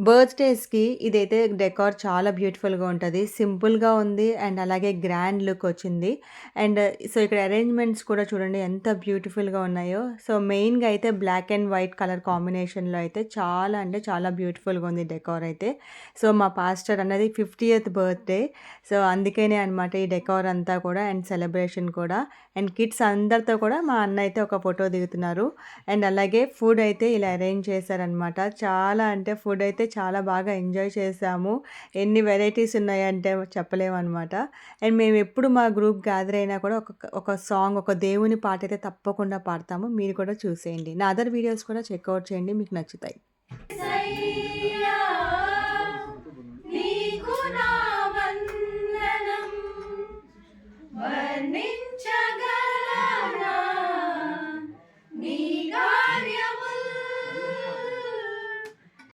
బర్త్‌డేస్‌కి ఇదైతే డెకార్ చాలా బ్యూటిఫుల్‌గా ఉంటది. సింపుల్‌గా ఉంది అండ్ అలాగే గ్రాండ్ లుక్ వచ్చింది. అండ్ సో, ఇక్కడ అరేంజ్‌మెంట్స్ కూడా చూడండి ఎంత బ్యూటిఫుల్‌గా ఉన్నాయో. సో, మెయిన్‌గా అయితే బ్లాక్ అండ్ వైట్ కలర్ కాంబినేషన్‌లో అయితే చాలా అంటే చాలా బ్యూటిఫుల్‌గా ఉంది డెకార్ అయితే. సో, మా పాస్టర్ అన్నది 50th బర్త్‌డే. సో, అందుకనే అనమాట ఈ డెకార్ అంతా కూడా అండ్ సెలబ్రేషన్ కూడా. అండ్ కిడ్స్ అందరితో కూడా మా అన్న అయితే ఒక ఫోటో దిగుతున్నారు. అండ్ అలాగే ఫుడ్ అయితే ఇలా అరేంజ్ చేశారనమాట. చాలా అంటే ఫుడ్ అయితే చాలా బాగా ఎంజాయ్ చేశాము. ఎన్ని వెరైటీస్ ఉన్నాయంటే చెప్పలేమనమాట. అండ్ మేమెప్పుడు మా గ్రూప్ గ్యాదర్ అయినా కూడా ఒక సాంగ్, ఒక దేవుని పాటైతే తప్పకుండా పాడతాము. మీరు కూడా చూసేయండి. నా అదర్ వీడియోస్ కూడా చెక్‌ఔట్ చేయండి. మీకు నచ్చుతాయి.